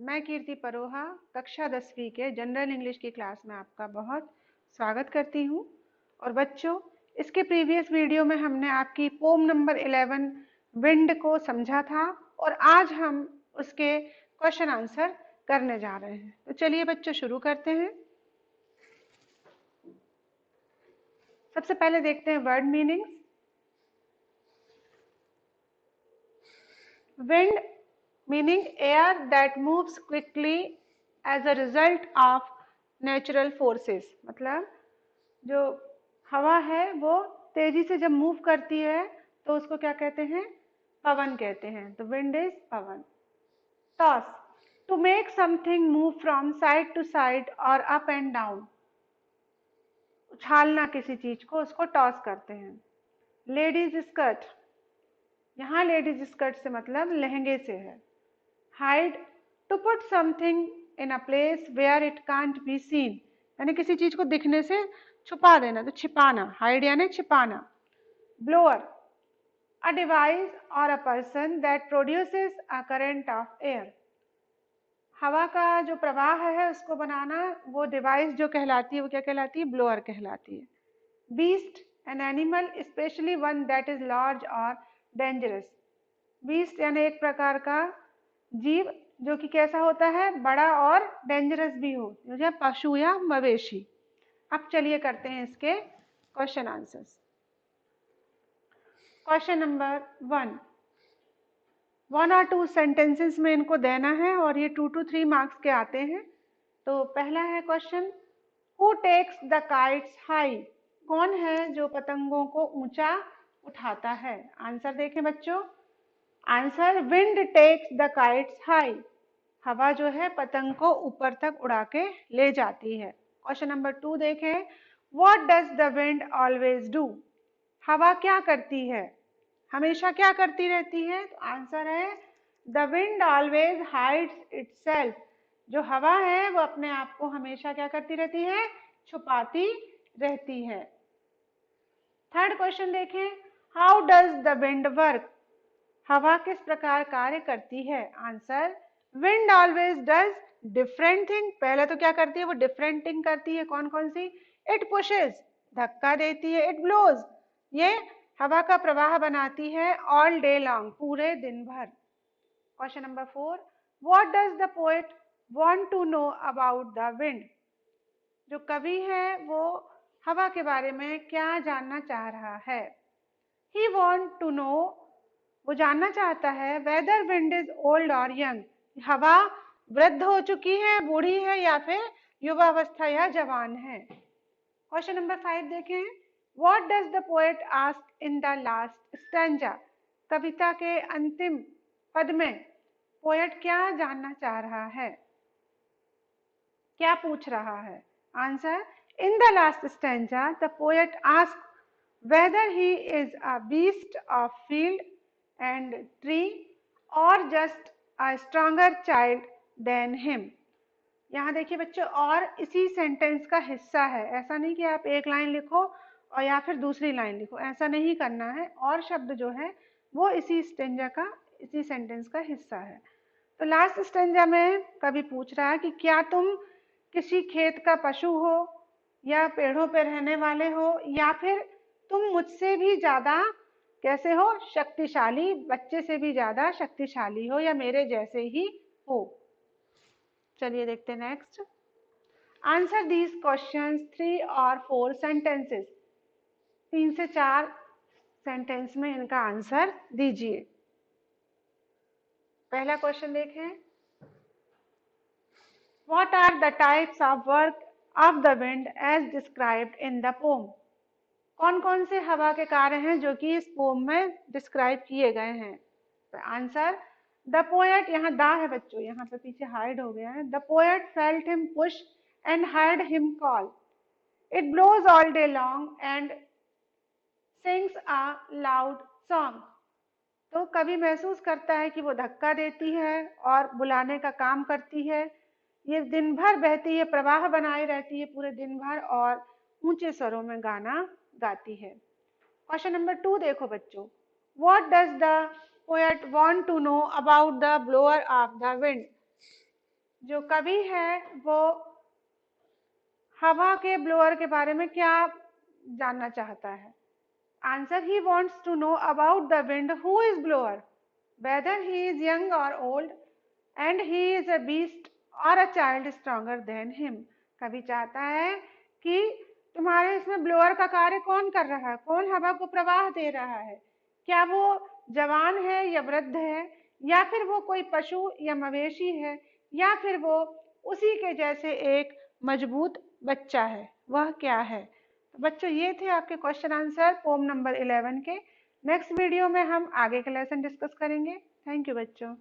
मैं कीर्ति परोहा कक्षा 10वीं के जनरल इंग्लिश की क्लास में आपका बहुत स्वागत करती हूँ। और बच्चों, इसके प्रीवियस वीडियो में हमने आपकी पोम नंबर 11 विंड को समझा था और आज हम उसके क्वेश्चन आंसर करने जा रहे हैं। तो चलिए बच्चों शुरू करते हैं। सबसे पहले देखते हैं word meanings. Wind meaning air that moves quickly as a result of natural forces। मतलब जो हवा है वो तेजी से जब मूव करती है तो उसको क्या कहते हैं? पवन कहते हैं। तो विंड इज पवन। Toss, to make something move from side to side और अप एंड डाउन। उछालना किसी चीज को, उसको टॉस करते हैं। लेडीज स्कर्ट, यहाँ लेडीज स्कर्ट से मतलब लहंगे से है। Hide, to put something in a place where it can't be seen, यानी किसी चीज को दिखने से छुपा देना, तो छिपाना। हाइड यानी छिपाना। ब्लोअर, अ डिवाइस और a person that produces a current of air. हवा का जो प्रवाह है उसको बनाना, वो डिवाइस जो कहलाती है वो क्या कहलाती है? ब्लोअर कहलाती है। Beast, an animal specially one that is large और डेंजरस। बीस्ट यानी एक प्रकार का जीव जो कि कैसा होता है? बड़ा और डेंजरस भी हो, जैसे पशु या मवेशी। अब चलिए करते हैं इसके क्वेश्चन आंसर्स। क्वेश्चन नंबर 1 और 2 सेंटेंसेस में इनको देना है और ये 2 to 3 मार्क्स के आते हैं। तो पहला है question, who takes the kites high. कौन है जो पतंगों को ऊंचा उठाता है? आंसर देखें बच्चों। Answer, wind takes the kites high. हवा जो है पतंग को ऊपर तक उड़ा के ले जाती है। क्वेश्चन नंबर 2 देखें, what does the wind always do. हवा क्या करती है? हमेशा क्या करती रहती है? तो आंसर है, the wind always hides itself. जो हवा है वो अपने आप को हमेशा क्या करती रहती है? छुपाती रहती है। थर्ड क्वेश्चन देखें, how does the wind work. हवा किस प्रकार कार्य करती है? Answer, wind always does different thing. पहले तो क्या करती है? वो डिफरेंट थिंग करती है। कौन कौन सी? इट पुशेस, धक्का देती है। इट ब्लोज, ये हवा का प्रवाह बनाती है। ऑल डे लॉन्ग, पूरे दिन भर। Question number 4, what does the poet want to know about the wind. जो कवि है वो हवा के बारे में क्या जानना चाह रहा है? ही वांट टू नो, वो जानना चाहता है, वेदर विंड इज ओल्ड और यंग। हवा वृद्ध हो चुकी है, बूढ़ी है, या फिर युवावस्था या जवान है। क्वेश्चन नंबर 5 देखें, what does the poet ask in the last stanza. कविता के अंतिम पद में पोएट क्या जानना चाह रहा है? क्या पूछ रहा है? Answer, in the last stanza the poet ask whether he is a beast of field and tree or just a stronger child than him। यहाँ देखिए बच्चों, और इसी सेंटेंस का हिस्सा है। ऐसा नहीं कि आप एक लाइन लिखो और या फिर दूसरी लाइन लिखो, ऐसा नहीं करना है। और शब्द जो है वो इसी स्टेंजा का, इसी सेंटेंस का हिस्सा है। तो लास्ट स्टेंजा में कवि पूछ रहा है कि क्या तुम किसी खेत का पशु हो, या पेड़ों पर रहने वाले हो, या फिर तुम मुझसे भी ज्यादा कैसे हो? शक्तिशाली, बच्चे से भी ज्यादा शक्तिशाली हो, या मेरे जैसे ही हो। चलिए देखते हैं नेक्स्ट। आंसर दीज क्वेश्चंस 3 और 4 सेंटेंसेस। 3 से 4 सेंटेंस में इनका आंसर दीजिए। पहला क्वेश्चन देखें, what are the types of work of the wind as described in the poem. कौन कौन से हवा के कार्य हैं जो कि इस पोम में डिस्क्राइब किए गए हैं? तो आंसर, द पोएट, यहाँ दा है बच्चों, यहाँ पे पीछे हाइड हो गया है। The poet felt him push and heard him call. It blows all day long and sings a loud song. तो कवि महसूस करता है कि वो धक्का देती है और बुलाने का काम करती है। ये दिन भर बहती है, प्रवाह बनाए रहती है पूरे दिन भर, और ऊंचे स्वरों में गाना गाती है। क्वेश्चन नंबर 2 देखो बच्चों, what does the poet want to know about the blower of the wind. जो कवि है वो हवा के ब्लोअर के बारे में क्या जानना चाहता है? Answer, he wants to know about the wind who is blower, whether he is young और ओल्ड, and he is a beast और a child stronger than him. कवि चाहता है कि तुम्हारे इसमें ब्लोअर का कार्य कौन कर रहा है, कौन हवा को प्रवाह दे रहा है, क्या वो जवान है या वृद्ध है, या फिर वो कोई पशु या मवेशी है, या फिर वो उसी के जैसे एक मजबूत बच्चा है, वह क्या है? तो बच्चों ये थे आपके क्वेश्चन आंसर पोम नंबर 11 के। नेक्स्ट वीडियो में हम आगे के लेसन डिस्कस करेंगे। थैंक यू बच्चों।